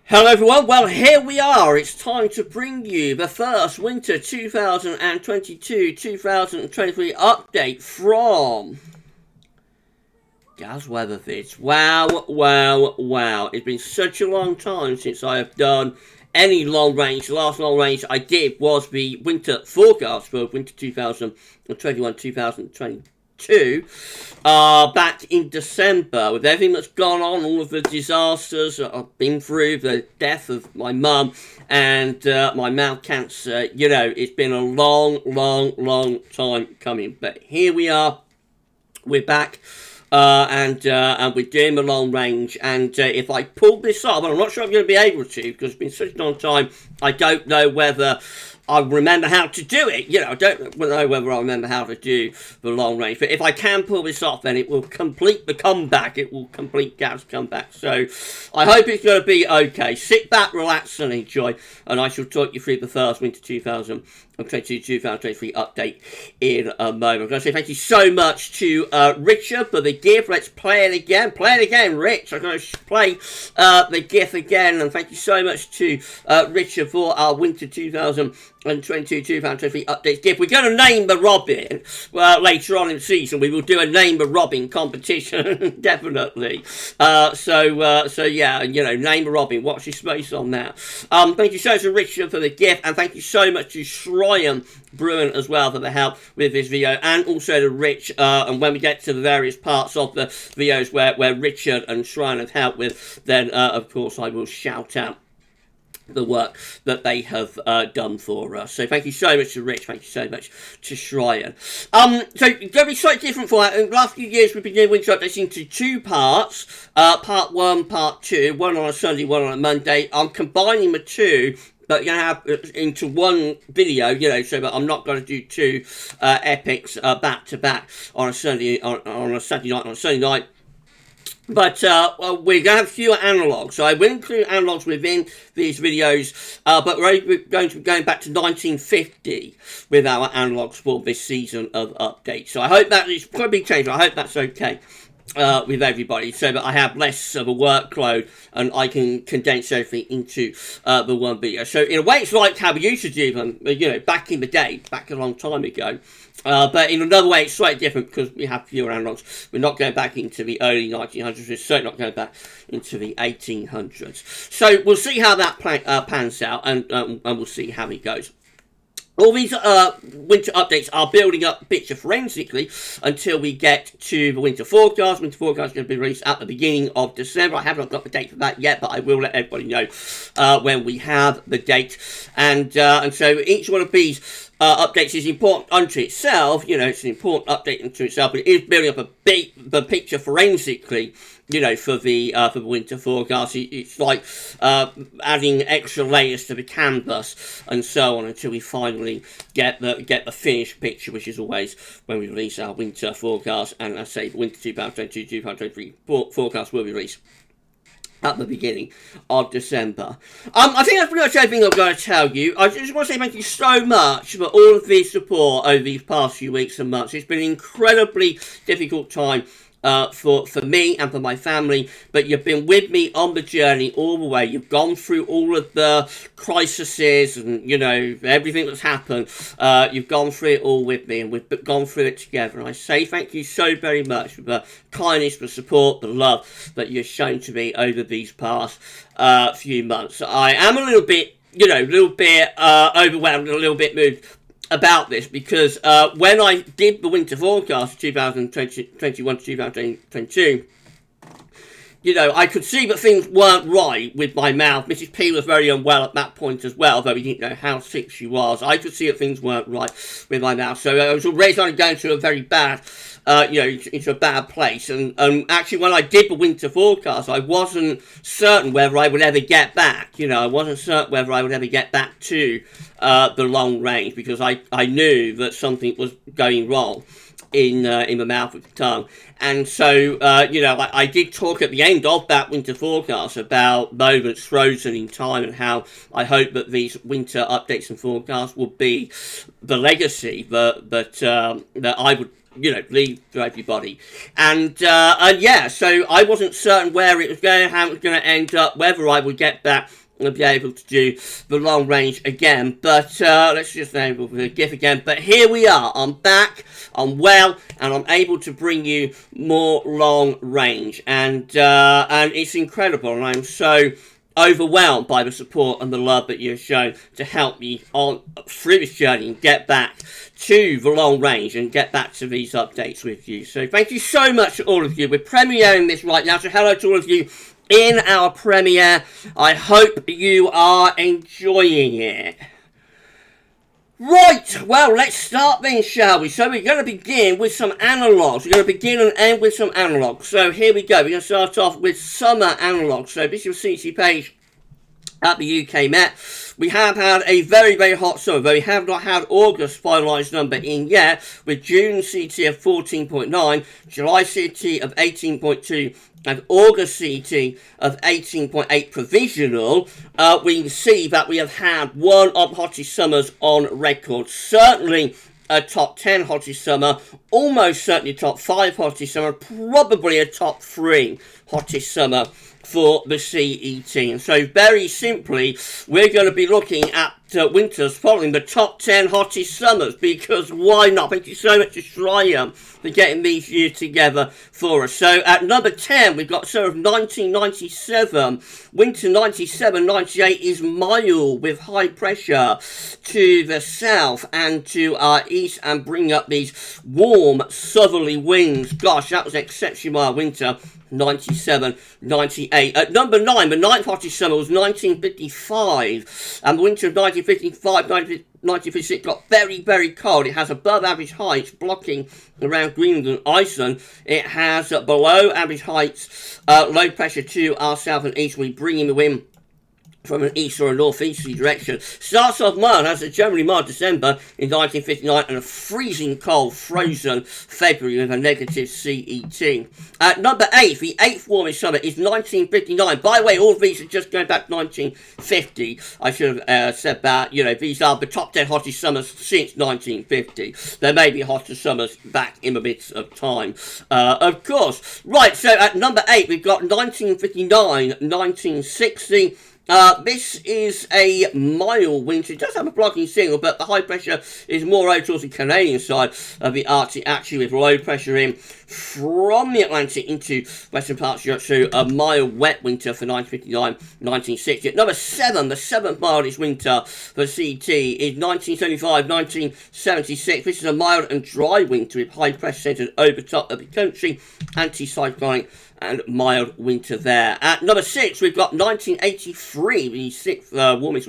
Hello everyone, well here we are, it's time to bring you the first Winter 2022-2023 update from GavsWeatherVids. Wow, it's been such a long time since I have done any long range. The last long range I did was the winter forecast for winter 2021-2022. Back in December, with everything that's gone on, all of the disasters that I've been through, the death of my mum and my mouth cancer, you know, it's been a long time coming. But here we are, we're back. And we're doing the long range, and if I pull this up, and I'm not sure I'm going to be able to, because it's been such a long time, I don't know whether I remember how to do it. You know, I don't know whether I remember how to do the long range, but if I can pull this off, then it will complete the comeback. It will complete Gav's comeback. So I hope it's going to be okay. Sit back, relax, and enjoy, and I shall talk you through the first Winter 2022-2023 update in a moment. I'm going to say thank you so much to Richard for the gift. Let's play it again. Play it again, Rich. I'm going to play the gift again, and thank you so much to Richard for our Winter 2022-2023 updates gift. We're going to name the Robin later on in the season. We will do a name the Robin competition, definitely. So yeah, you know, name the Robin. Watch your space on that. Thank you so much to Richard for the gift, and thank you so much to Ryan Bruin as well for the help with this video, and also to Rich, and when we get to the various parts of the videos where Richard and Shrine have helped with, then of course I will shout out the work that they have done for us. So thank you so much to Rich, thank you so much to Shrine. So it's going to be slightly different for that. In the last few years we've been doing winter updates into two parts, part one, part two, one on a Sunday, one on a Monday. I'm combining the two, but you're going to have into one video, you know, so that I'm not going to do two epics back to back on a Sunday, on a Saturday night, on a Sunday night. But well, we're going to have fewer analogues, so I will include analogues within these videos, but we're going to be going back to 1950 with our analogues for this season of updates. So I hope that is probably changed. I hope that's okay with everybody, so that I have less of a workload and I can condense everything into the one video. So in a way it's like how we used to do them, you know, back in the day, back a long time ago. But in another way, it's slightly different because we have fewer analogues. We're not going back into the early 1900s. We're certainly not going back into the 1800s. So we'll see how that pans out, and we'll see how it goes. All these winter updates are building up picture forensically until we get to the winter forecast. Winter forecast is going to be released at the beginning of December. I haven't got the date for that yet, but I will let everybody know when we have the date. And so each one of these updates is important unto itself. You know, it's an important update unto itself, but it is building up the picture forensically, you know, for the winter forecast. It's like adding extra layers to the canvas and so on until we finally get the finished picture, which is always when we release our winter forecast. And I say the winter 2022-2023 forecast will be released at the beginning of December. I think that's pretty much everything I'm going to tell you. I just want to say thank you so much for all of the support over these past few weeks and months. It's been an incredibly difficult time for me and for my family, but you've been with me on the journey all the way. You've gone through all of the crises and, you know, everything that's happened. You've gone through it all with me, and we've gone through it together. And I say thank you so very much for the kindness, the support, the love that you've shown to me over these past few months. I am a little bit, you know, overwhelmed, a little bit moved about this, because when I did the winter forecast 2021 to 2022, you know, I could see that things weren't right with my mouth. Mrs. P was very unwell at that point as well, though we didn't know how sick she was. I could see that things weren't right with my mouth, so I was already starting to go into a very bad, you know, into a bad place. And actually, when I did the winter forecast, I wasn't certain whether I would ever get back. You know, I wasn't certain whether I would ever get back to the long range, because I knew that something was going wrong in the mouth of the tongue. And so, you know, I did talk at the end of that winter forecast about moments frozen in time, and how I hope that these winter updates and forecasts will be the legacy that I would you know, leave to everybody. And yeah, so I wasn't certain where it was going, how it was going to end up, whether I would get back and be able to do the long range again. But let's just enable the GIF again. But here we are. I'm back, I'm well, and I'm able to bring you more long range. And it's incredible, and I'm so overwhelmed by the support and the love that you've shown to help me on through this journey and get back to the long range and get back to these updates with you. So thank you so much to all of you. We're premiering this right now, so hello to all of you in our premiere. I hope you are enjoying it. Right, well, let's start then, shall we? So we're going to begin with some analogues. We're going to begin and end with some analogues. So here we go. We're going to start off with summer analogues. So this is your CT page at the UK Met. We have had a very, very hot summer, but we have not had August finalised number in yet, with June CT of 14.9, July CT of 18.2, and August CT of 18.8 provisional. We can see that we have had one of the hottest summers on record. Certainly a top 10 hottest summer, almost certainly top 5 hottest summer, probably a top 3 hottest summer for the CET. And so very simply, we're going to be looking at winters following the top 10 hottest summers, because why not? Thank you so much to Shrya for getting these years together for us. So at number 10, we've got sort of 1997. Winter 97-98 is mild with high pressure to the south and to our east and bring up these warm southerly winds. Gosh, that was an exceptionally mild winter. 97-98. At number 9, the 9th hottest summer was 1955, and the winter of 1955-1956 got very, very cold. It has above average heights blocking around Greenland and Iceland. It has below average heights, low pressure to our south and east. We bring in the wind from an east or a northeasterly direction. Starts off mild, has a generally mild December in 1959 and a freezing cold, frozen February with a negative CET. At number 8, the 8th warmest summer is 1959. By the way, all of these are just going back to 1950. I should have said that. You know, these are the top 10 hottest summers since 1950. There may be hotter summers back in the midst of time, of course. Right, so at number 8, we've got 1959-1960. This is a mild winter. It does have a blocking signal, but the high pressure is more over towards the Canadian side of the Arctic, actually, with low pressure in from the Atlantic into western parts of Europe. So a mild, wet winter for 1959-1960. At number 7, the 7th mildest winter for CT is 1975-1976. This is a mild and dry winter with high pressure centred over top of the country, anti-cyclonic and mild winter there. At number 6, we've got 1983, the 6th warmest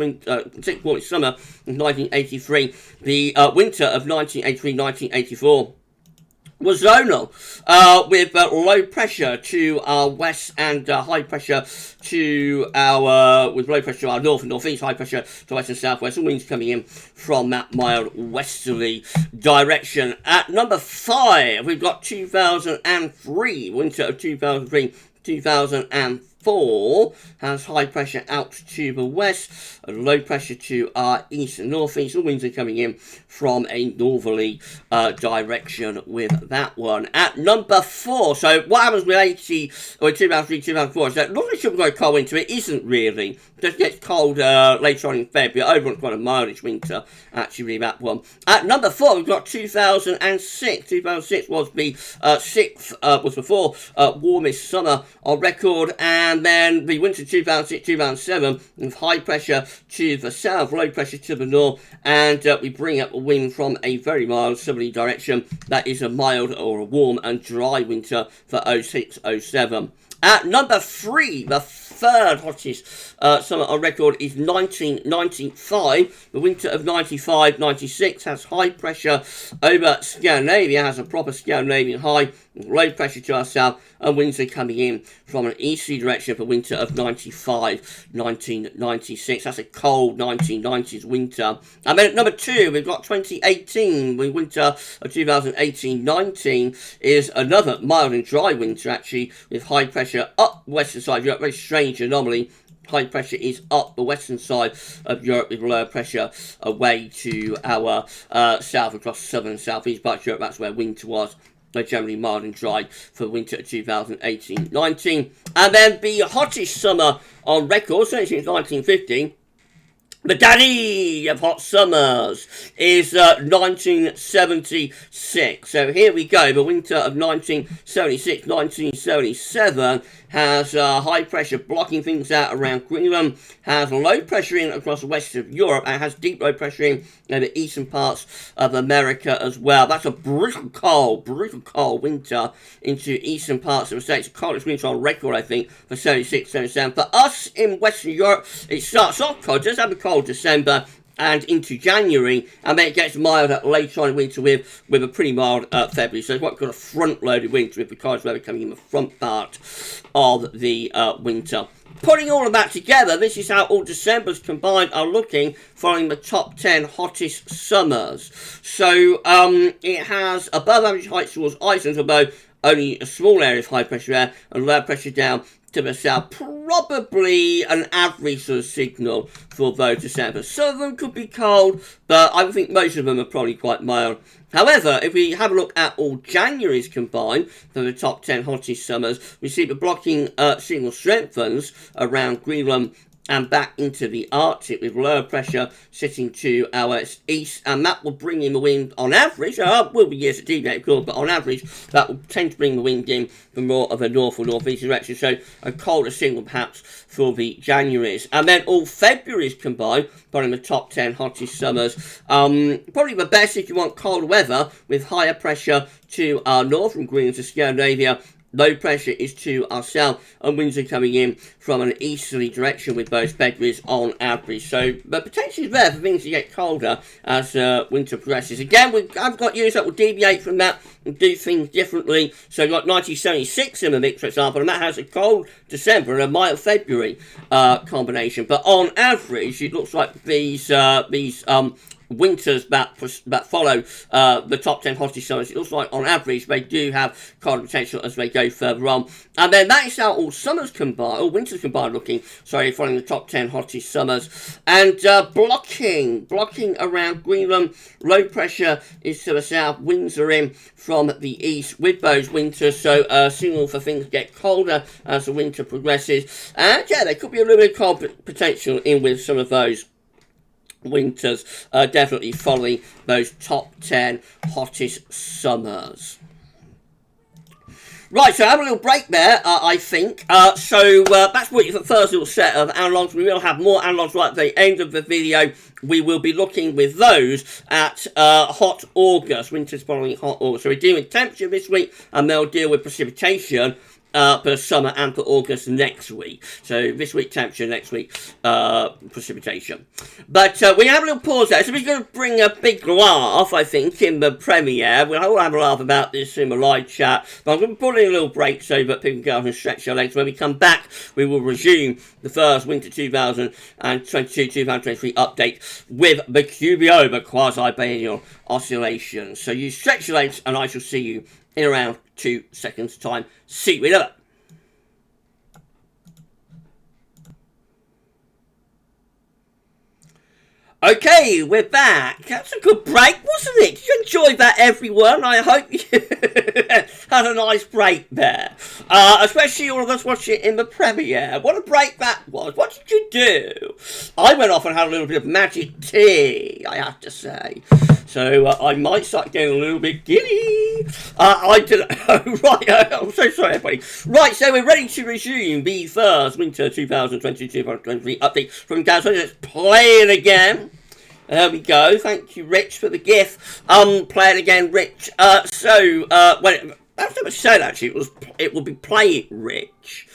summer of 1983. The winter of 1983-1984 was zonal, with low pressure to our west and high pressure to our, with low pressure to our north and northeast, high pressure to west and southwest, and winds coming in from that mild westerly direction. At number 5, we've got 2003, winter of 2003-2004, has high pressure out to the west, and low pressure to our east and northeast, and winds are coming in from a northerly direction with that one. At number 4, so what happens with 2003-2004 is that not really sure we've got a cold winter. It isn't really. It just gets cold later on in February. Over on quite a mildish winter, actually, that one. At number 4, we've got 2006. 2006 was the 6th, was the 4th warmest summer on record, and then the winter 2006-2007 with high pressure to the south, low pressure to the north, and we bring up a wind from a very mild southerly direction. That is a mild or a warm and dry winter for 06-07. At number 3, the 3rd hottest summer on record is 1995. The winter of 95-96 has high pressure over Scandinavia, has a proper Scandinavian high, low pressure to our south, and winds are coming in from an easterly direction for winter of 1996. That's a cold 1990s winter. And then at number 2, we've got 2018. The winter of 2018-19 is another mild and dry winter, actually, with high pressure up western side of Europe. Very strange anomaly. High pressure is up the western side of Europe, with lower pressure away to our south across southern and southeast parts of Europe. That's where winter was. They're generally mild and dry for winter 2018-19. And then the hottest summer on record, since 1950, the daddy of hot summers is 1976. So here we go. The winter of 1976-1977 has high pressure blocking things out around Greenland, has low pressure in across the west of Europe, and has deep low pressure in the eastern parts of America as well. That's a brutal cold winter into eastern parts of the States. The coldest winter on record, I think, for 76-77. For us in Western Europe, it starts off cold, just have a cold December and into January, and then it gets milder later on in winter with a pretty mild February. So it's what we've got a front-loaded winter with the cold weather coming in the front part of the winter. Putting all of that together, this is how all Decembers combined are looking following the top 10 hottest summers. So it has above average heights towards Iceland, although only a small area of high pressure air, and low pressure down to the south. Probably an average sort of signal for those December. Some of them could be cold, but I think most of them are probably quite mild. However, if we have a look at all Januaries combined for the top 10 hottest summers, we see the blocking signal strengthens around Greenland and back into the Arctic, with lower pressure sitting to our east, and that will bring in the wind on average. There will be years that deviate, of course, but on average that will tend to bring the wind in from more of a north or northeast direction, so a colder signal perhaps for the Januaries. And then all Februaries combined, probably the top 10 hottest summers. Probably the best if you want cold weather, with higher pressure to our north from Greenland to Scandinavia. Low pressure is to our south, and winds are coming in from an easterly direction with those Februaries on average. So the potential is there for things to get colder as winter progresses. Again, I've got years that will deviate from that and do things differently. So I've got 1976 in the mix, for example, and that has a cold December and a mild February combination. But on average, it looks like these winters that follow the top 10 hottest summers, it looks like on average they do have colder potential as they go further on. And then that is how all summers combined, or winters combined looking, following the top 10 hottest summers. And blocking around Greenland, low pressure is to the south, winds are in from the east with those winters, so a signal for things to get colder as the winter progresses. And yeah, there could be a little bit of cold potential in with some of those winters, definitely following those top 10 hottest summers. Right, so I have a little break there, I think. So that's what the first little set of analogues. We will have more analogues right at the end of the video. We will be looking with those at hot August, winters following hot August. So we're dealing with temperature this week, and they'll deal with precipitation for summer and for August next week. So this week temperature, next week precipitation. But we have a little pause there, so we're going to bring a big laugh, I think, in the premiere. We'll all have a laugh about this in the live chat, but I'm going to put in a little break so that people can go out and stretch their legs. When we come back, we will resume the first winter 2022-2023 update with the QBO, the quasi-biennial oscillation. So you stretch your legs, and I shall see you in around 2 seconds time. See you later. Okay, we're back. That's a good break, wasn't it? Did you enjoy that, everyone? I hope you had a nice break there. Especially all of us watching it in the premiere. What a break that was. What did you do? I went off and had a little bit of magic tea, I have to say. So I might start getting a little bit giddy. I don't know. Right, I'm so sorry, everybody. Right, so we're ready to resume the first winter 2022-2023 update from GavsWeatherVids. Let's play it again. There we go. Thank you, Rich, for the GIF. Play it again, Rich. Well, that's what I said, actually. It will be play it, Rich.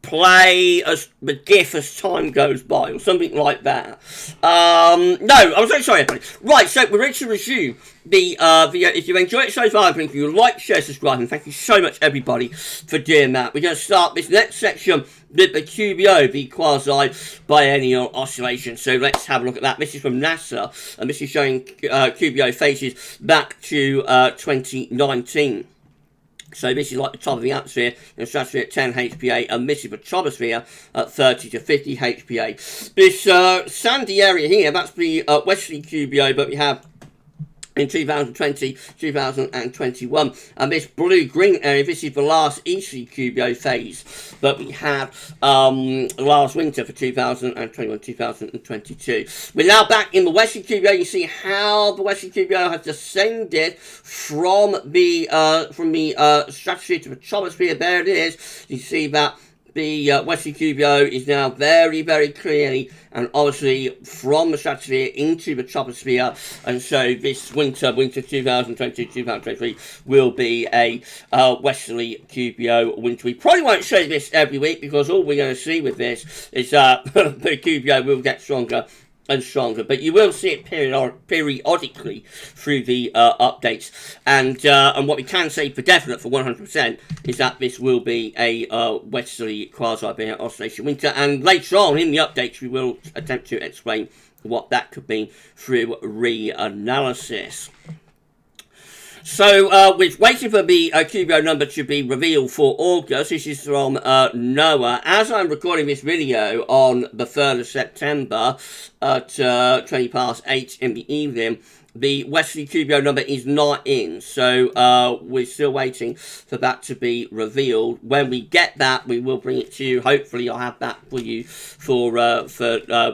play as the GIF as time goes by, or something like that. No, I'm so sorry, everybody. Right, so we're ready to resume the video. If you enjoyed it so far, please you like, share, subscribe, and thank you so much, everybody, for doing that. We're going to start this next section with the QBO, the quasi-biennial oscillation. So let's have a look at that. This is from NASA, and this is showing QBO phases back to 2019. So this is like the top of the atmosphere, the stratosphere at 10 HPA, and this is the troposphere at 30 to 50 HPA. This sandy area here, that's the westerly QBO, but we have in 2020, 2021, and this blue-green area, this is the last easterly QBO phase that we had last winter for 2021, 2022. We're now back in the westerly QBO. You see how the westerly QBO has descended from the stratosphere to the troposphere. There it is. You see that the westerly QBO is now very, very clearly and obviously from the stratosphere into the troposphere, and so this winter 2022-2023 will be a westerly QBO winter. We probably won't show this every week because all we're going to see with this is the QBO will get stronger and stronger, but you will see it periodically through the updates, and what we can say for definite, for 100%, is that this will be a westerly quasi-biennial oscillation winter, and later on in the updates we will attempt to explain what that could mean through reanalysis. So, we're waiting for the QBO number to be revealed for August. This is from NOAA. As I'm recording this video on the 3rd of September at 20 past 8 in the evening, the westerly QBO number is not in. So, we're still waiting for that to be revealed. When we get that, we will bring it to you. Hopefully, I'll have that for you for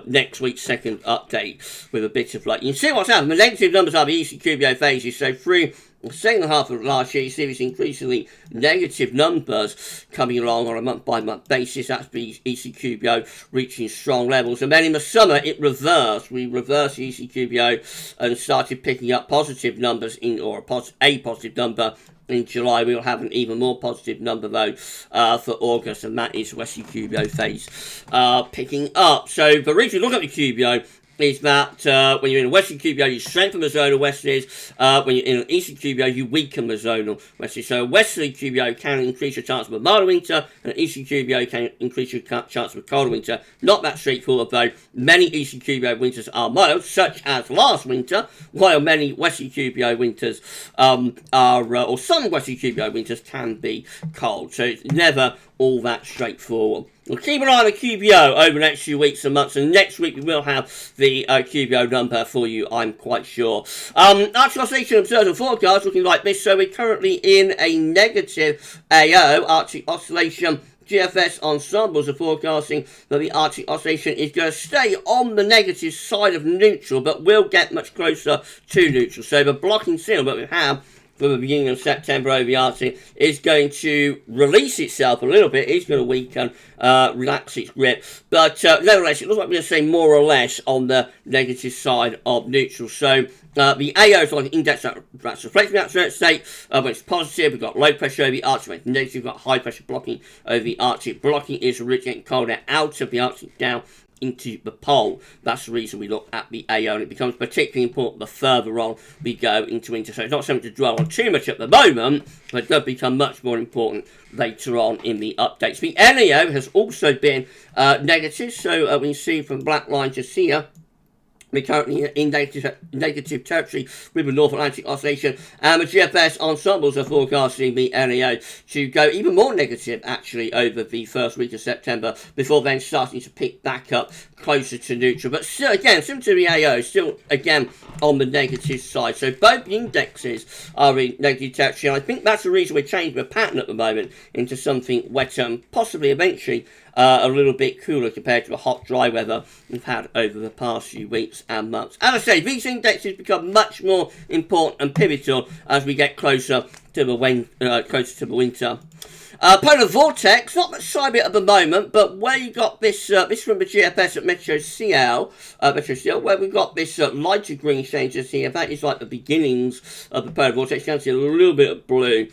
next week's second update with a bit of luck. You can see what's happening. The negative numbers are the eastern QBO phases. So, through the second half of last year, you see these increasingly negative numbers coming along on a month-by-month basis. That's the ECQBO reaching strong levels. And then in the summer, it reversed. We reversed the ECQBO and started picking up positive numbers, a positive number. In July, we'll have an even more positive number, though, for August, and that is Westerly QBO phase picking up. So, the reason we look at the QBO is that when you're in a western QBO, you strengthen the zonal westerlies. When you're in an eastern QBO, you weaken the zonal westerlies. So a westerly QBO can increase your chance of a milder winter, and an eastern QBO can increase your chance of a colder winter. Not that straightforward, though. Many eastern QBO winters are mild, such as last winter, while many western QBO winters or some western QBO winters can be cold. So it's never all that straightforward. We'll keep an eye on the QBO over the next few weeks and months, and next week we will have the QBO number for you, I'm quite sure. Arctic Oscillation Observer forecast looking like this. So we're currently in a negative AO, Arctic Oscillation. GFS ensembles are forecasting that the Arctic Oscillation is going to stay on the negative side of neutral, but will get much closer to neutral. So the blocking signal that we have for the beginning of September over the Arctic is going to release itself a little bit. It's going to weaken, relax its grip. But nevertheless, it looks like we're going to stay more or less on the negative side of neutral. So the AO is like an index that's reflecting the atmospheric state. When it's positive, we've got low pressure over the Arctic. When it's negative, we've got high pressure blocking over the Arctic. Blocking is originating cold air out of the Arctic down into the pole. That's the reason we look at the AO, and it becomes particularly important the further on we go into winter. So it's not something to dwell on too much at the moment, but it does become much more important later on in the updates. The NAO has also been negative, so we see from black line just here, we're currently in negative territory with the North Atlantic Oscillation, and the GFS ensembles are forecasting the NAO to go even more negative, actually, over the first week of September, before then starting to pick back up closer to neutral. But still, again, similar to the AO, still, again, on the negative side. So both indexes are in negative territory, and I think that's the reason we're changing the pattern at the moment into something wetter and possibly eventually a little bit cooler compared to the hot, dry weather we've had over the past few weeks and months. As I say, these indexes become much more important and pivotal as we get closer to the winter. Polar vortex, not much side bit at the moment, but where you got this, this from the GFS at Metro CL, where we've got this lighter green changes here, that is like the beginnings of the polar vortex. You can see a little bit of blue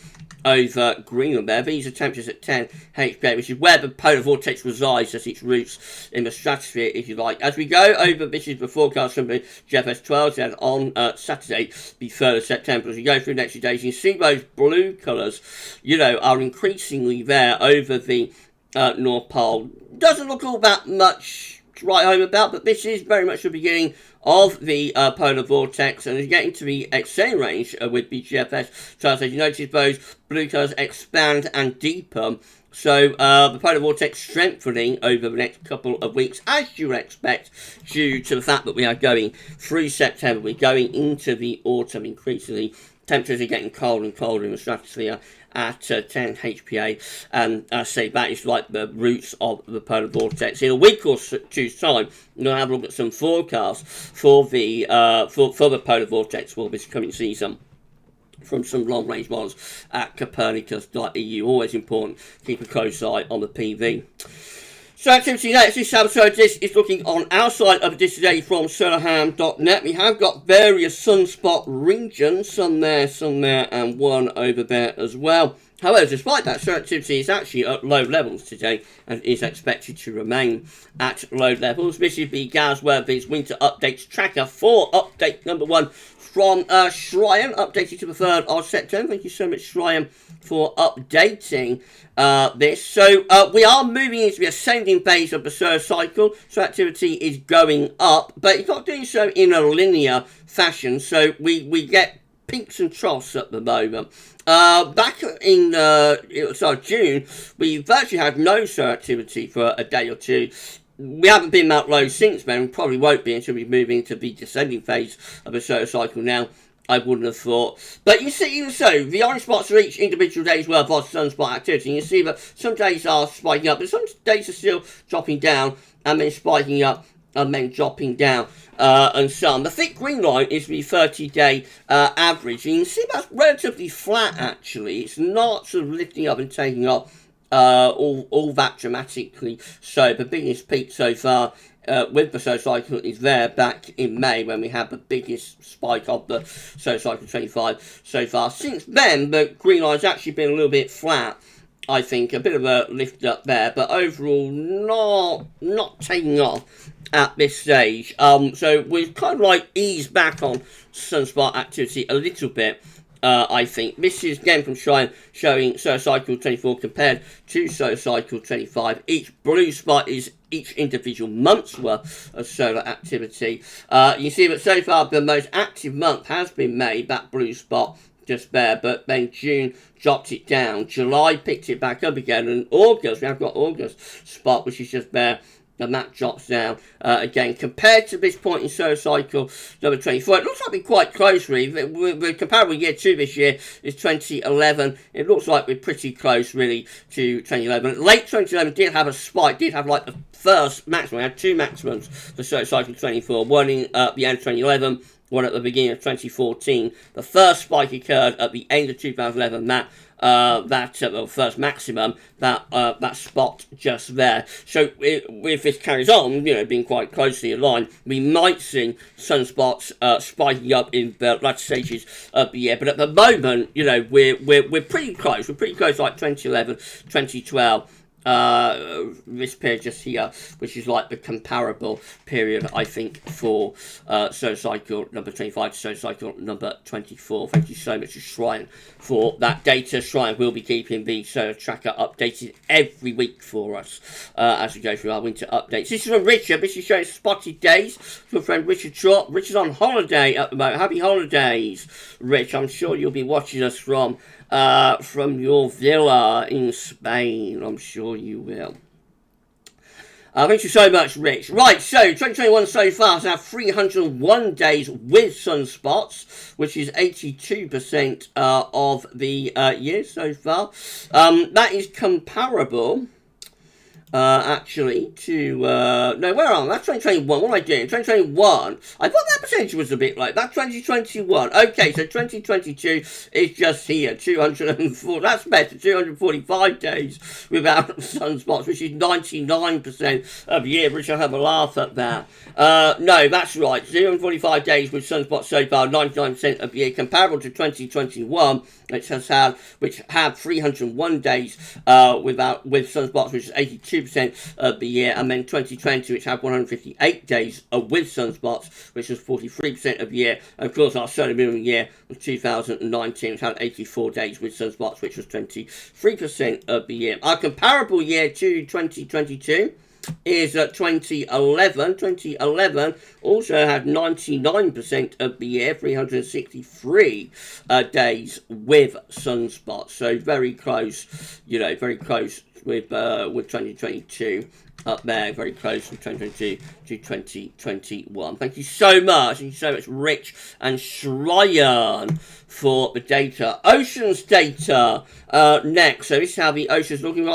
over Greenland there. These are temperatures at 10 HPA, which is where the polar vortex resides as its roots in the stratosphere, if you like. As we go over, this is the forecast from the GFS 12, and on Saturday, the 3rd of September. As we go through the next few days, you see those blue colours, you know, are increasingly there over the North Pole. Doesn't look all that much to write home about, but this is very much the beginning of the polar vortex, and as you get into the extended range with the GFS 12, as you notice those blue colours expand and deepen. So the polar vortex strengthening over the next couple of weeks, as you would expect, due to the fact that we are going through September, we're going into the autumn increasingly. Temperatures are getting colder and colder in the stratosphere at 10 HPA, and I say that is like the roots of the polar vortex. In a week or two's time, we're going to have a look at some forecasts for the polar vortex for this coming season from some long-range models at Copernicus.eu. Always important, keep a close eye on the PV. So activity next, this episode, this is looking on our side of this today from solarham.net. We have got various sunspot regions, some there, and one over there as well. However, despite that, solar activity is actually at low levels today and is expected to remain at low levels. This is the GavsWeatherVids Winter Updates Tracker for update number 1 from Shryan, updated to the 3rd of September. Thank you so much, Shryan, for updating this. So we are moving into the ascending phase of the solar cycle. So activity is going up, but it's not doing so in a linear fashion. So we get peaks and troughs at the moment. Back in June, we virtually had no solar activity for a day or two. We haven't been that low since then, and probably won't be until we move into the descending phase of the solar cycle now, I wouldn't have thought. But you see, even so, the orange spots are each individual day's worth of sunspot activity. And you see that some days are spiking up, but some days are still dropping down, and then spiking up, and then dropping down, and some. The thick green line is the 30-day average, and you can see that's relatively flat, actually. It's not sort of lifting up and taking up all that dramatically. So the biggest peak so far with the solar cycle is there back in May, when we had the biggest spike of the solar cycle 25 so far. Since then, the green line's actually been a little bit flat, I think, a bit of a lift up there, but overall not taking off at this stage. So we've kind of like eased back on sunspot activity a little bit. I think this is again from Shryan, showing solar cycle 24 compared to solar cycle 25. Each blue spot is each individual month's worth of solar activity. You see that so far the most active month has been May, that blue spot just there, but then June dropped it down. July picked it back up again, and August, we have got August spot, which is just there, and that drops down again. Compared to this point in solar cycle number 24, it looks like we're quite close, really. The comparable year to this year is 2011. It looks like we're pretty close, really, to 2011. Late 2011 did have a spike, did have like the first maximum. We had two maximums for solar cycle 24, one in the end of 2011, one at the beginning of 2014. The first spike occurred at the end of 2011. That first maximum, that spot just there. So if this carries on, you know, being quite closely aligned, we might see sunspots spiking up in the latter stages of the year. But at the moment, you know, we're pretty close. We're pretty close, like 2011, 2012. This period just here, which is like the comparable period, I think, for solar cycle number 25 to solar cycle number 24. Thank you so much to Shryan for that data. Shryan will be keeping the solar tracker updated every week for us as we go through our winter updates. This is from Richard. This is showing spotted days from friend Richard Trott. Richard's on holiday at the moment. Happy holidays, Rich. I'm sure you'll be watching us from your villa in Spain. I'm sure you will. Thank you so much, Rich. Right, so 2021 so far has had 301 days with sunspots, which is 82% of the year so far. That is comparable actually, to, no, where am I? That's 2021. What am I doing? 2021. I thought that percentage was a bit low. That's 2021. Okay, so 2022 is just here. 204, that's better. 245 days without sunspots, which is 99% of the year, which I'll have a laugh at that. No, that's right. 245 days with sunspots so far, 99% of the year, comparable to 2021, which had 301 days with sunspots, which is 82% of the year, and then 2020, which had 158 days with sunspots, which was 43% of the year. And of course, our solar minimum year was 2019, which had 84 days with sunspots, which was 23% of the year. Our comparable year to 2022 is 2011. 2011 also had 99% of the year, 363 days with sunspots. So very close, very close with 2022 up there, very close from 2022 to 2021. Thank you so much. Thank you so much, Rich and Shryan, for the data. Oceans data next. So this is how the oceans looking.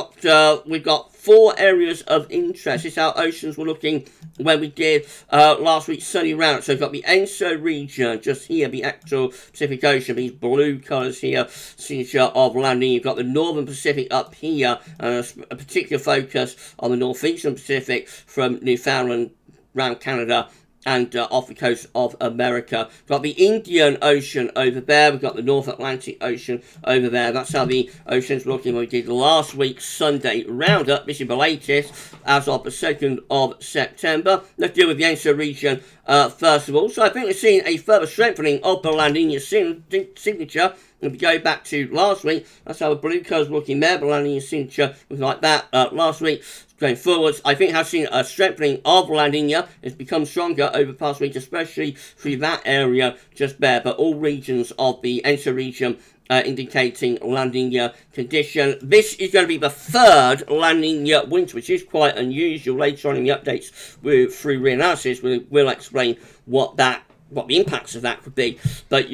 We've got 4 areas of interest. This is how oceans were looking when we did last week's sunny round. So we've got the ENSO region just here, the actual Pacific Ocean, these blue colours here, signature of landing. You've got the Northern Pacific up here, a particular focus on the Northeastern Pacific from Newfoundland around Canada and off the coast of America. We've got the Indian Ocean over there. We've got the North Atlantic Ocean over there. That's how the ocean's looking when we did last week's Sunday roundup. This is the latest as of the 2nd of September. Let's deal with the ENSO region first of all. So I think we're seeing a further strengthening of the La Nina signature. If we go back to last week, that's how the blue curve's looking there. The La Nina signature was like that last week. Going forwards, I think I've seen a strengthening of La Nina. It's become stronger over the past week, especially through that area just there. But all regions of the ENSO region indicating La Nina condition. This is going to be the 3rd La Nina winter, which is quite unusual. Later on in the updates through reanalysis, we'll explain what the impacts of that could be. But,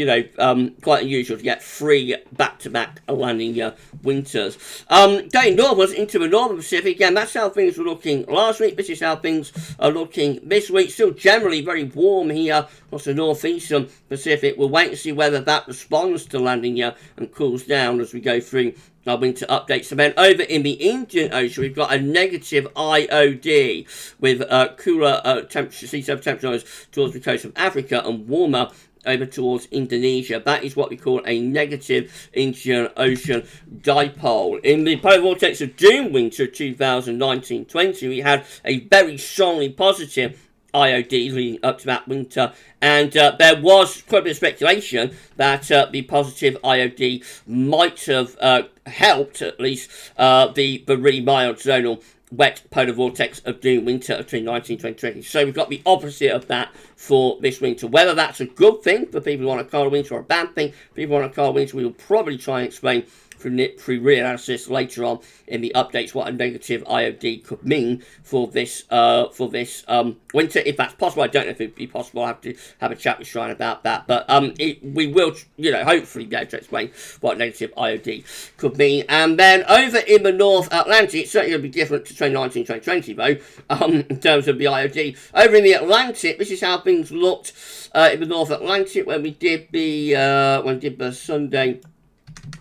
quite unusual to get 3 back-to-back La Nina winters. Going northwards into the Northern Pacific, again, that's how things were looking last week. This is how things are looking this week. Still generally very warm here across the Northeastern Pacific. We'll wait and see whether that responds to La Nina and cools down as we go through our winter updates. And then over in the Indian Ocean, we've got a negative IOD with cooler sea surface temperatures towards the coast of Africa and warmer over towards Indonesia. That is what we call a negative Indian Ocean dipole. In the polar vortex of June winter 2019-20, we had a very strongly positive IOD leading up to that winter, and there was quite a bit of speculation that the positive IOD might have helped at least the really mild zonal wet polar vortex of June winter of 2019-2020. So we've got the opposite of that for this winter. Whether that's a good thing for people who want a cold winter or a bad thing for people who want a cold winter, we will probably try and explain through reanalysis later on in the updates what a negative IOD could mean for this winter, if that's possible. I don't know if it would be possible. I'll have to have a chat with Shrine about that, but we will, hopefully be able to explain what negative IOD could mean. And then over in the North Atlantic, it's certainly going to be different to 2019-2020 though, in terms of the IOD. Over in the Atlantic, this is how things looked in the North Atlantic when we did the Sunday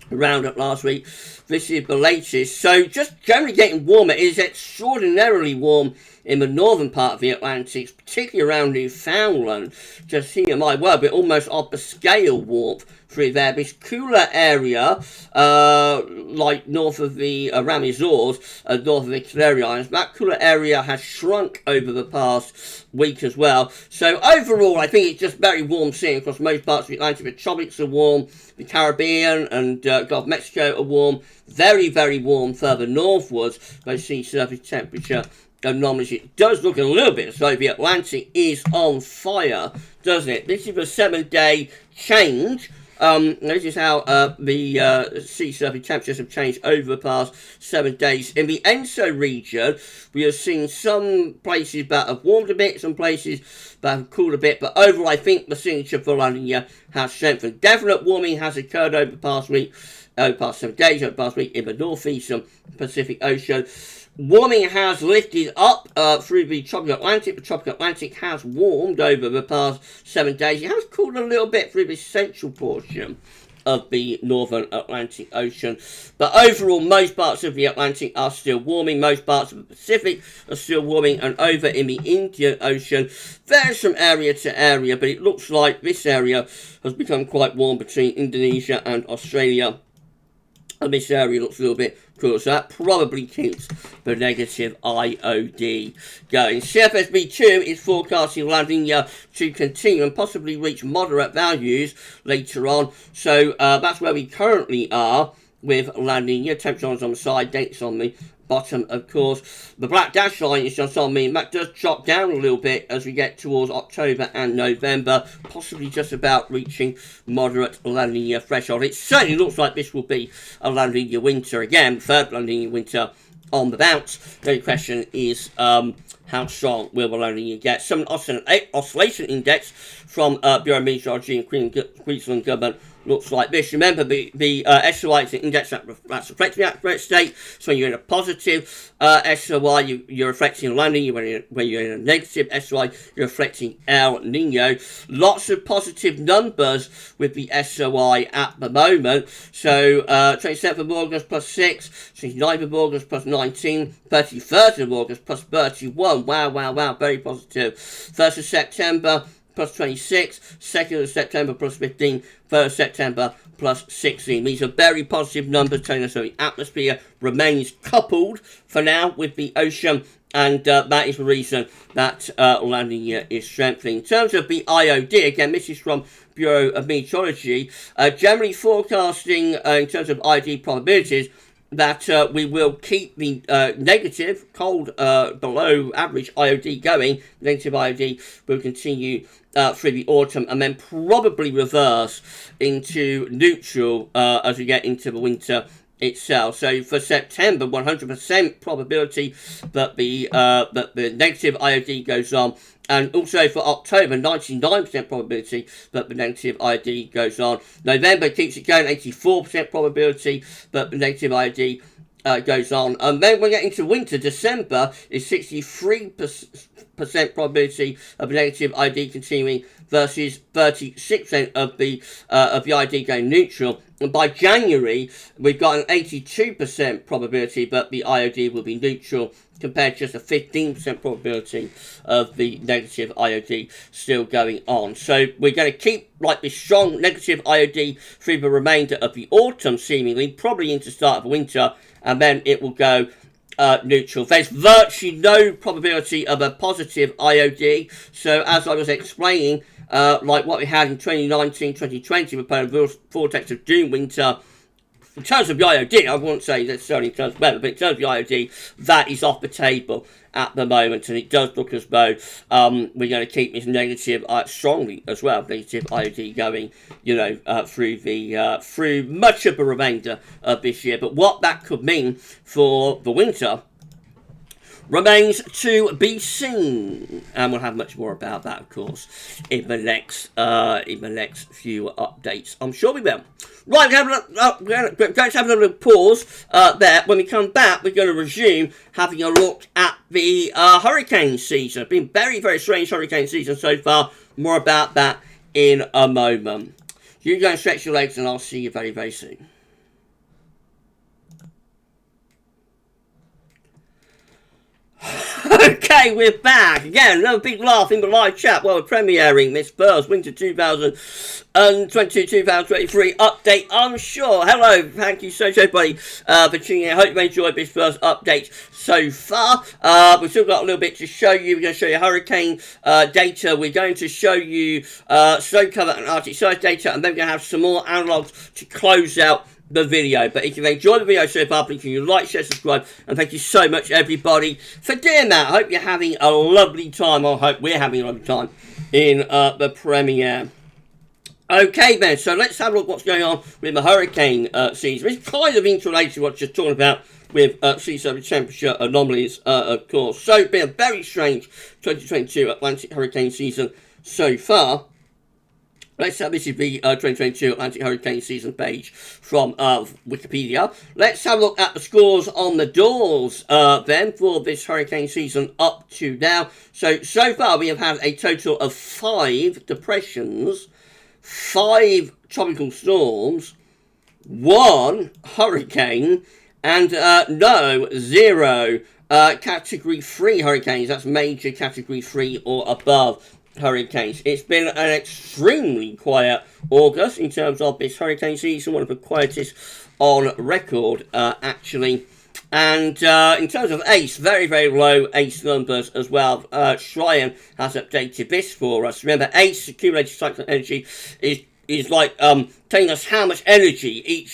roundup last week. This is the latest. So just generally getting warmer. It is extraordinarily warm in the northern part of the Atlantic, particularly around Newfoundland. Just here, my word, but almost off the scale warmth through there. This cooler area, like north of the around the Azores, north of the Canary Islands, that cooler area has shrunk over the past week as well. So overall, I think it's just very warm seeing across most parts of the Atlantic. The tropics are warm, the Caribbean and Gulf of Mexico are warm, very, very warm further northwards. Those sea surface temperature anomalies. It does look a little bit as though the Atlantic is on fire, doesn't it? This is a 7-day change. This is how the sea surface temperatures have changed over the past 7 days. In the ENSO region, we have seen some places that have warmed a bit, some places that have cooled a bit, but overall I think the signature for La Nina has strengthened. Definite warming has occurred over the past week, over the past 7 days, over the past week in the northeastern Pacific Ocean. Warming has lifted up through the tropical Atlantic. The tropical Atlantic has warmed over the past 7 days. It has cooled a little bit through the central portion of the northern Atlantic Ocean. But overall, most parts of the Atlantic are still warming. Most parts of the Pacific are still warming. And over in the Indian Ocean, varies from area to area. But it looks like this area has become quite warm between Indonesia and Australia. And this area looks a little bit cool, so that probably keeps the negative IOD going. CFSB2 is forecasting La Nina to continue and possibly reach moderate values later on. So that's where we currently are with La Nina. Temperature on the side, dates on the bottom, of course. The black dash line is just on me. That does chop down a little bit as we get towards October and November, possibly just about reaching moderate La Nina threshold. It certainly looks like this will be a La Nina winter again, third La Nina winter on the bounce. The only question is how strong will the La Nina get? Some oscillation index from Bureau of Meteorology and Queensland government looks like this. Remember, the SOI is an index that's reflecting the atmospheric state. So when you're in a positive SOI, you're reflecting La Nina. When you're in a negative SOI, you're reflecting El Nino. Lots of positive numbers with the SOI at the moment. So 27th of August plus 6, 29th of August plus 19, 31st of August plus 31. Wow, very positive. 1st of September plus 26, 2nd of September plus 15, 3rd of September plus 16. These are very positive numbers telling us that the atmosphere remains coupled for now with the ocean, and that is the reason that La Nina is strengthening. In terms of the IOD, again, this is from Bureau of Meteorology, generally forecasting in terms of IOD probabilities that we will keep the negative, cold, below average IOD going. Negative IOD will continue through the autumn and then probably reverse into neutral as we get into the winter itself. So for September, 100% probability that the negative IOD goes on. And also for October, 99% probability that the negative IOD goes on. November keeps it going, 84% probability that the negative IOD goes on. And then when we get into winter, December is 63% probability of the negative IOD continuing versus 36% of the IOD going neutral. And by January, we've got an 82% probability that the IOD will be neutral, compared to just a 15% probability of the negative IOD still going on. So we're going to keep like this strong negative IOD through the remainder of the autumn, seemingly, probably into the start of winter, and then it will go neutral. There's virtually no probability of a positive IOD. So as I was explaining, like what we had in 2019-2020 with the vortex of doom winter, in terms of the IOD, I won't say necessarily in terms of weather, but in terms of the IOD, that is off the table at the moment, and it does look as though we're going to keep this negative, strongly as well, negative IOD going, through much of the remainder of this year. But what that could mean for the winter remains to be seen, and we'll have much more about that, of course, in the next few updates. I'm sure we will. Right, we're going to have a little pause there. When we come back, we're going to resume having a look at the hurricane season. It's been very, very strange hurricane season so far. More about that in a moment. You go and stretch your legs, and I'll see you very, very soon. Okay, we're back again. Another big laugh in the live chat while we're premiering this first Winter 2022-2023 update. I'm sure. Hello, thank you so much, everybody, for tuning in. I hope you enjoyed this first update so far. We've still got a little bit to show you. We're going to show you hurricane data. We're going to show you snow cover and Arctic size data, and then we're going to have some more analogues to close out the video. But if you've enjoyed the video so far, please can you like, share, subscribe, and thank you so much, everybody, for doing that. I hope you're having a lovely time. I hope we're having a lovely time in the premiere. Okay then, so let's have a look what's going on with the hurricane season. It's kind of interrelated to what I'm just talking about with sea surface temperature anomalies, of course. So it's been a very strange 2022 Atlantic hurricane season so far. Let's have, this is the 2022 Atlantic Hurricane Season page from Wikipedia. Let's have a look at the scores on the doors then for this hurricane season up to now. So far we have had a total of 5 depressions, 5 tropical storms, 1 hurricane, and 0 Category 3 hurricanes. That's major Category 3 or above hurricanes. It's been an extremely quiet August in terms of this hurricane season, one of the quietest on record, actually. And in terms of ACE, very, very low ACE numbers as well. Shryan has updated this for us. Remember, ACE, accumulated cyclone energy, is like telling us how much energy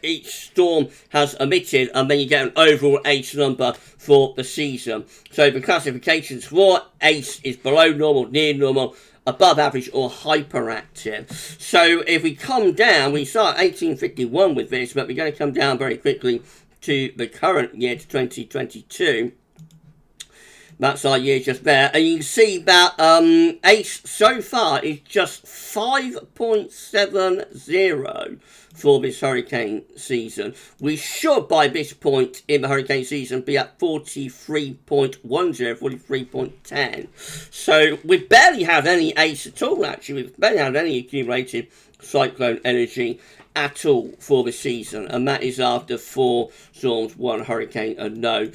each storm has emitted, and then you get an overall ACE number for the season. So the classifications for ACE is below normal, near normal, above average, or hyperactive. So if we come down, we start 1851 with this, but we're going to come down very quickly to the current year, to 2022. That's our year just there. And you can see that ACE so far is just 5.70 for this hurricane season. We should, by this point in the hurricane season, be at 43.10, 43.10. So we've barely had any ACE at all, actually. We've barely had any accumulated cyclone energy at all for the season, and that is after 4 storms, 1 hurricane, and no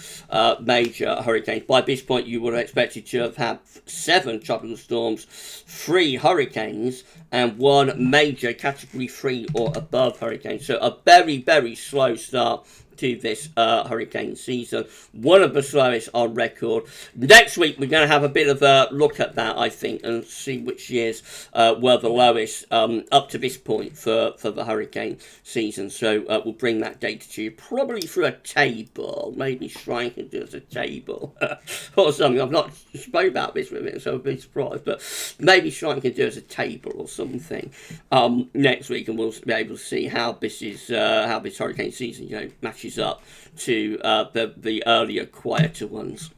major hurricanes. By this point, you would have expected to have had 7 tropical storms, 3 hurricanes, and 1 major Category 3 or above hurricane. So a very, very slow start to this hurricane season, one of the slowest on record. Next week we're going to have a bit of a look at that, I think, and see which years were the lowest up to this point for the hurricane season. So we'll bring that data to you, probably through a table. Maybe Shrine can do us a table or something. I've not spoke about this with it, so I'd be surprised, but maybe Shrine can do us a table or something next week, and we'll be able to see how this is how this hurricane season, matches up to the earlier, quieter ones.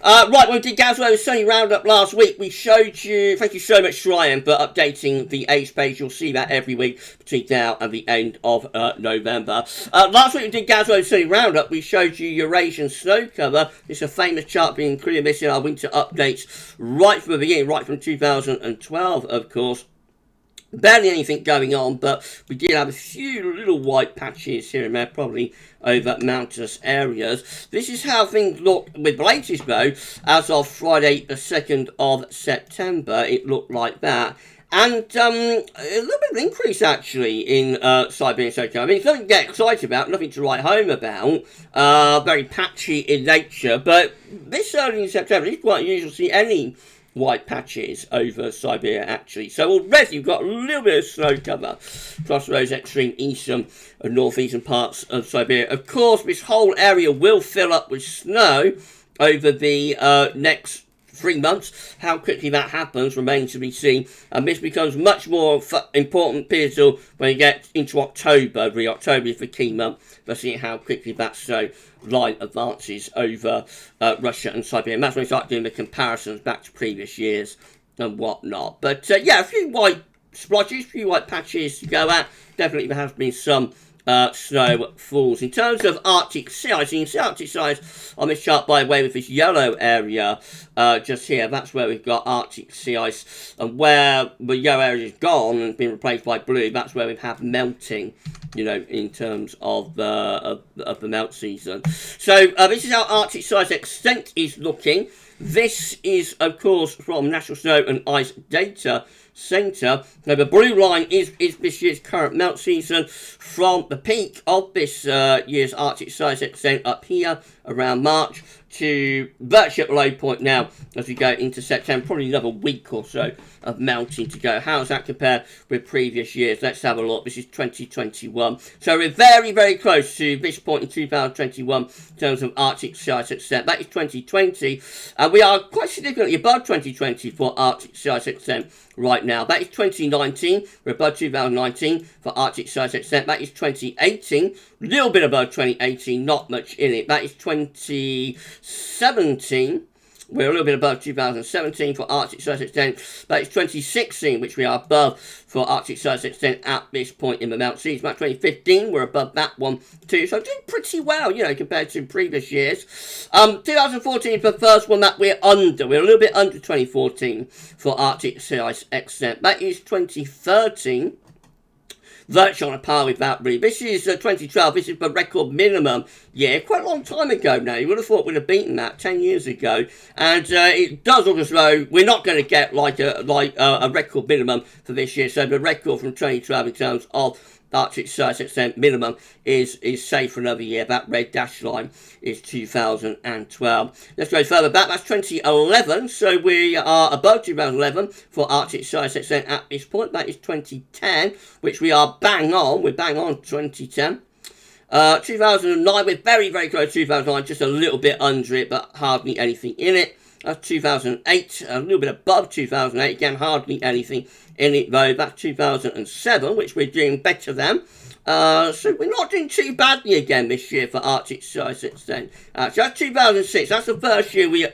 Right, we did GavsWeatherVids Sunny Roundup last week. We showed you, thank you so much, Shryan, for updating the ACE page. You'll see that every week between now and the end of November. Last week we did GavsWeatherVids Sunny Roundup. We showed you Eurasian snow cover. It's a famous chart being included in this in our winter updates right from the beginning, right from 2012, of course. Barely anything going on, but we did have a few little white patches here and there, probably over mountainous areas. This is how things look with the latest, though. As of Friday, the 2nd of September, it looked like that. And a little bit of an increase, actually, in Siberian snow cover. I mean, it's nothing to get excited about, nothing to write home about. Very patchy in nature, but this early in September, it's quite unusual to see any white patches over Siberia, actually. So already you've got a little bit of snow cover across those extreme eastern and northeastern parts of Siberia. Of course, this whole area will fill up with snow over the next 3 months. How quickly that happens remains to be seen, and this becomes much more important period when you get into October. Really, October is the key month for seeing how quickly that snow line advances over Russia and Siberia. And that's when we start doing the comparisons back to previous years and whatnot. But yeah, a few white splotches, a few white patches to go at. Definitely there has been some snow falls. In terms of Arctic sea ice, you can see Arctic sea ice on this chart, by the way, with this yellow area just here. That's where we've got Arctic sea ice, and where the yellow area is gone and been replaced by blue, that's where we've had melting, in terms of the melt season. So this is how Arctic sea ice extent is looking. This is, of course, from National Snow and Ice Data Centre. Now, the blue line is this year's current melt season, from the peak of this year's Arctic sea ice extent up here around March to virtually at the low point now as we go into September. Probably another week or so of melting to go. How does that compare with previous years? Let's have a look. This is 2021. So we're very, very close to this point in 2021 in terms of Arctic sea ice extent. That is 2020. And we are quite significantly above 2020 for Arctic sea ice extent right now. That is 2019. We're above 2019 for Arctic sea ice extent. That is 2018. A little bit above 2018, not much in it. That is 2017. we're a little bit above 2017 for Arctic surface extent, but it's 2016 which we are above for Arctic surface extent at this point in the Mount season. About 2015, we're above that one too, so doing pretty well, you know, compared to previous years. 2014 is the first one that we're under. We're a little bit under 2014 for Arctic surface extent. That is 2013. Virtually on a par with that, really. This is 2012. This is the record minimum year. Quite a long time ago now. You would have thought we'd have beaten that 10 years ago. And it does look as though we're not going to get like a record minimum for this year. So the record from 2012 in terms of Arctic surface extent minimum is safe for another year. That red dashed line is 2012. Let's go further back. That's 2011. So we are above 2011 for Arctic surface extent at this point. That is 2010, which we are bang on. We're bang on 2010. 2009, we're very, very close to 2009. Just a little bit under it, but hardly anything in it. That's 2008, a little bit above 2008. Again, hardly anything in it though. That's 2007, which we're doing better than. So we're not doing too badly again this year for Arctic surface extent. So that's 2006. That's the first year we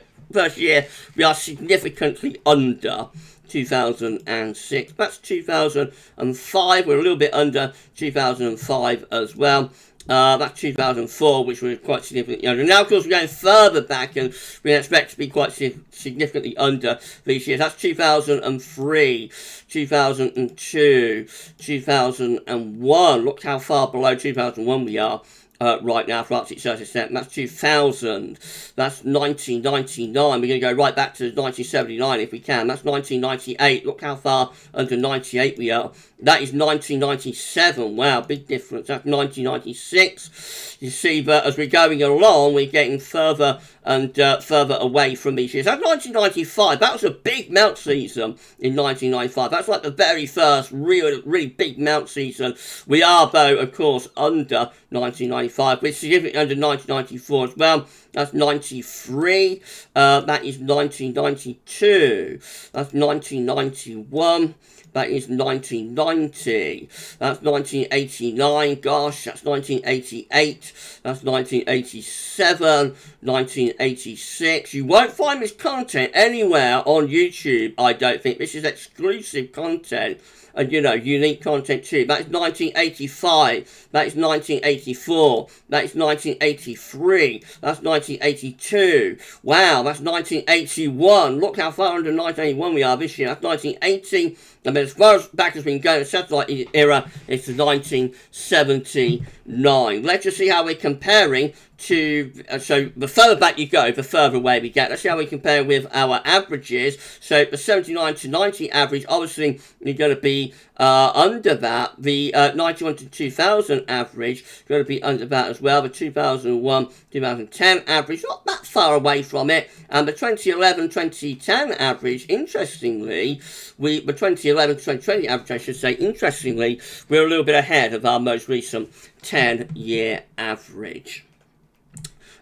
are significantly under 2006. That's 2005. We're a little bit under 2005 as well. That's 2004, which was quite significantly under. Now, of course, we're going further back, and we expect to be quite significantly under these years. That's 2003, 2002, 2001. Look how far below 2001 we are. Right now for Arctic surface extent. That's 2000. That's 1999. We're going to go right back to 1979 if we can. That's 1998. Look how far under 98 we are. That is 1997. Wow, big difference. That's 1996. You see that as we're going along, we're getting further and further away from these years. That's 1995. That was a big melt season in 1995. That's like the very first really big melt season. We are, though, of course, under 1995. We're significantly under 1994 as well. That's 93. That is 1992. That's 1991. That is 1990. That's 1989. Gosh, that's 1988. That's 1987. 1986. You won't find this content anywhere on YouTube, I don't think. This is exclusive content. And, you know, unique content too. That is 1985. That is 1984. That is 1983. That's 1982. Wow, that's 1981. Look how far under 1981 we are this year. That's 1980. I mean, as far as back as we can go in the satellite era, it's 1979. Let's just see how we're comparing to, so the further back you go, the further away we get. Let's see how we compare with our averages. So the 79 to 90 average, obviously, you're going to be under that. The 91 to 2000 average, going to be under that as well. The 2001, 2010 average, not that far away from it. And the 2011, 2010 average, interestingly, the 2011 to 2020 average, I should say, interestingly, we're a little bit ahead of our most recent 10-year average.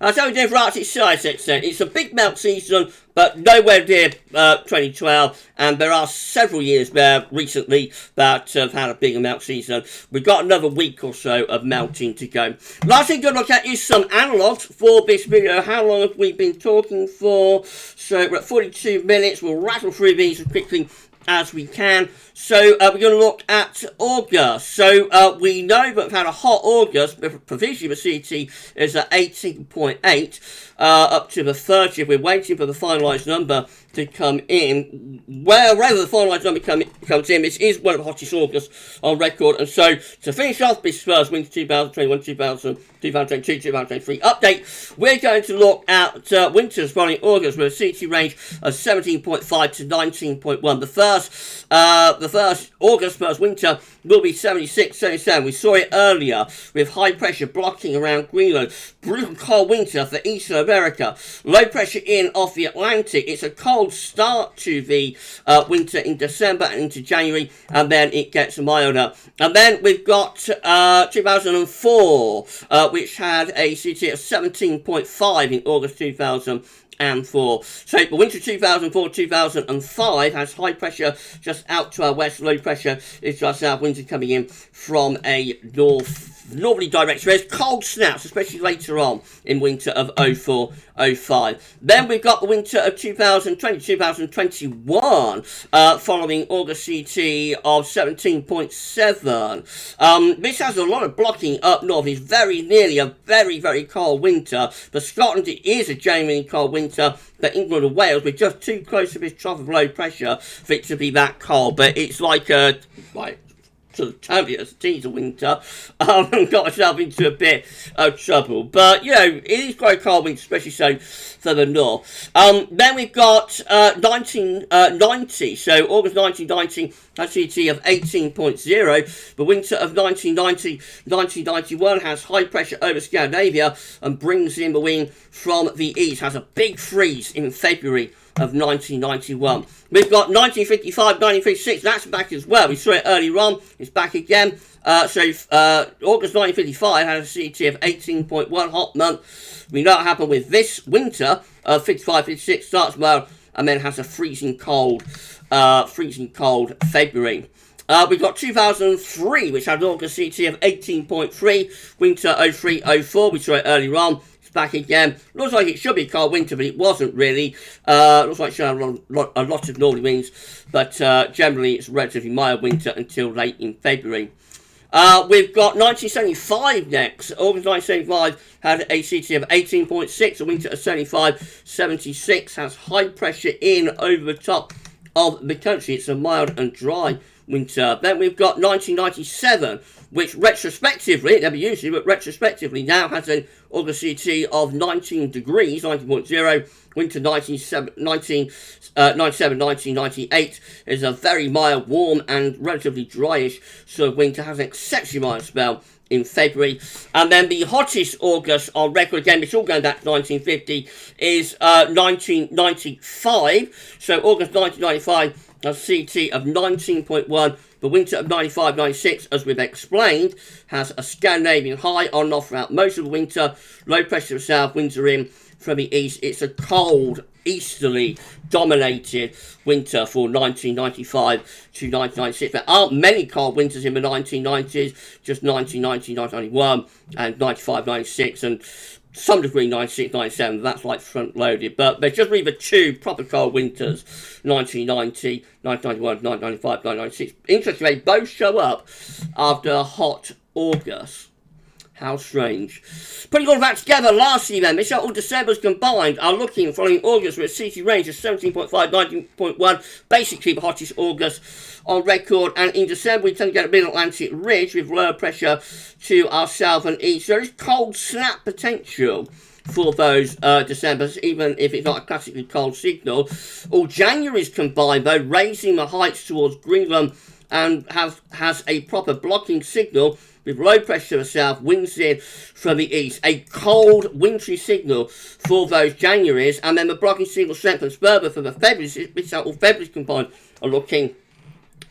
That's how we do for Arctic surface extent. It's a big melt season, but nowhere near 2012. And there are several years there recently that have had a bigger melt season. We've got another week or so of melting to go. Last thing to look at is some analogues for this video. How long have we been talking for? So we're at 42 minutes. We'll rattle through these as quickly as we can. So we're going to look at August. So we know that we've had a hot August. Provisionally the CT is at 18.8 up to the 30th. We're waiting for the finalised number to come in. Wherever the finalised number comes in, this is one of the hottest Augusts on record. And so to finish off this first winter 2021, 2022, 2023 update, we're going to look at winters following August with a CT range of 17.5 to 19.1. The first August, first winter, will be 76, 77. We saw it earlier with high pressure blocking around Greenland. Brutal cold winter for Eastern America. Low pressure in off the Atlantic. It's a cold start to the winter in December and into January, and then it gets milder. And then we've got 2004, which had a CT of 17.5 in August 2004. and 4. So the winter 2004-2005 has high pressure just out to our west, low pressure is to our south, winds are coming in from a northerly direction. There's cold snaps, especially later on in winter of 04-05. Then we've got the winter of 2020-2021, following August CT of 17.7. This has a lot of blocking up north. It's very nearly a very, very cold winter. For Scotland, it is a genuinely cold winter. For England and Wales, we're just too close to this trough of low pressure for it to be that cold. But it's like a... sort of turbulence, teaser winter, got myself into a bit of trouble. But, you know, it is quite a cold winter, especially so for the north. Then we've got 1990, so August 1990, a CT of 18.0. The winter of 1990-1991 has high pressure over Scandinavia and brings in the wind from the east, has a big freeze in February of 1991. We've got 1955-1956, that's back as well. We saw it earlier on, it's back again. August 1955 had a CT of 18.1, hot month. We know what happened with this winter of 55-56, starts well and then has a freezing cold February. We've got 2003, which had an August CT of 18.3, winter 03-04, we saw it earlier on. Back again. Looks like it should be a cold winter, but it wasn't really. Looks like it should have a lot of northerly winds, but generally it's a relatively mild winter until late in February. We've got 1975 next. August 1975 had a CT of 18.6, a winter of 75-76, has high pressure in over the top of the country. It's a mild and dry winter. Then we've got 1997, which retrospectively, never usually, but retrospectively now has an August CT of 19 degrees, 19.0, winter 1997-1998 is a very mild, warm and relatively dryish sort of winter, has an exceptionally mild spell in February. And then the hottest August on record, again, it's all going back to 1950, is 1995. So August 1995, a CT of 19.1. The winter of 95-96, as we've explained, has a Scandinavian high on and off throughout most of the winter. Low pressure to the south, winds are in from the east. It's a cold, easterly dominated winter for 1995 to 1996. There aren't many cold winters in the 1990s, just 1990, 1991 and 95-96 and some degree 96-97, that's like front loaded, but there's just really the two proper cold winters, 1990, 1991, 1995, 1996. Interestingly, they both show up after a hot August. How strange. Putting all of that together, lastly then, this all Decembers combined are looking following August with a CT range of 17.5, 19.1, basically the hottest August on record. And in December, we tend to get a mid-Atlantic ridge with lower pressure to our south and east. There is cold snap potential for those Decembers, even if it's not a classically cold signal. All January's combined, though, raising the heights towards Greenland and has a proper blocking signal with low pressure to the south, winds in from the east. A cold, wintry signal for those Januaries, and then the blocking signal strengthens further for the Februaries. This all Februaries combined are looking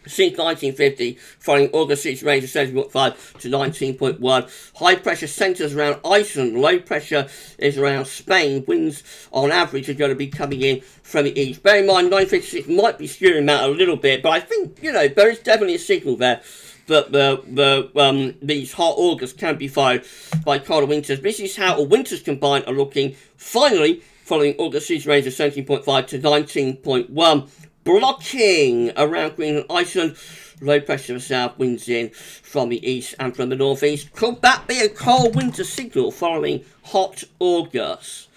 since 1950, following August 6 range of 17.5 to 19.1. High pressure centres around Iceland, low pressure is around Spain. Winds on average are going to be coming in from the east. Bear in mind, 1956 might be skewing that a little bit, but I think, you know, there is definitely a signal there that these hot Augusts can be followed by colder winters. This is how all winters combined are looking, finally, following August 6 range of 17.5 to 19.1. Blocking around Greenland, Iceland, low pressure to the south, winds in from the east and from the northeast. Could that be a cold winter signal following hot August?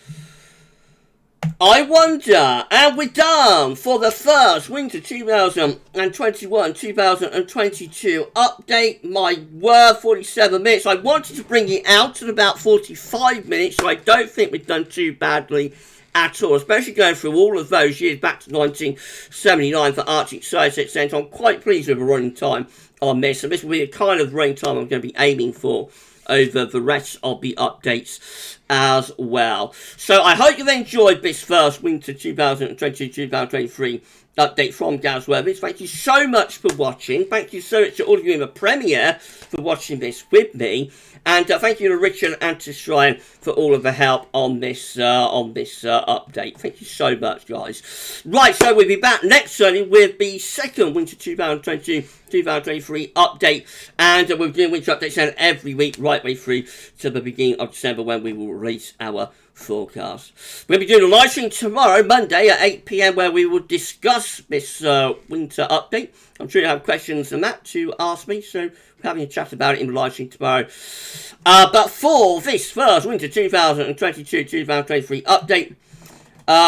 I wonder. And we're done for the first winter 2021-2022 update. My word, 47 minutes. I wanted to bring it out to about 45 minutes, so I don't think we've done too badly at all, especially going through all of those years back to 1979 for Arctic Science Centre. I'm quite pleased with the running time on this, and this will be the kind of running time I'm going to be aiming for over the rest of the updates as well. So I hope you've enjoyed this first Winter 2022-2023 update from GavsWeatherVids. Thank you so much for watching. Thank you so much to all of you in the premiere for watching this with me. And thank you to Richard and to Shrine for all of the help on this update. Thank you so much, guys. Right, so we'll be back next Sunday with the second Winter 2022-2023 update. And we'll be doing winter updates every week, right way through to the beginning of December, when we will release our forecast. We'll be doing a live stream tomorrow, Monday at 8 PM, where we will discuss this winter update. I'm sure you have questions on that to ask me, so we're having a chat about it in the live stream tomorrow. But for this first Winter 2022-2023 update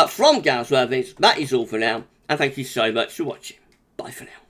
from GavsWeatherVids, that is all for now, and thank you so much for watching. Bye for now.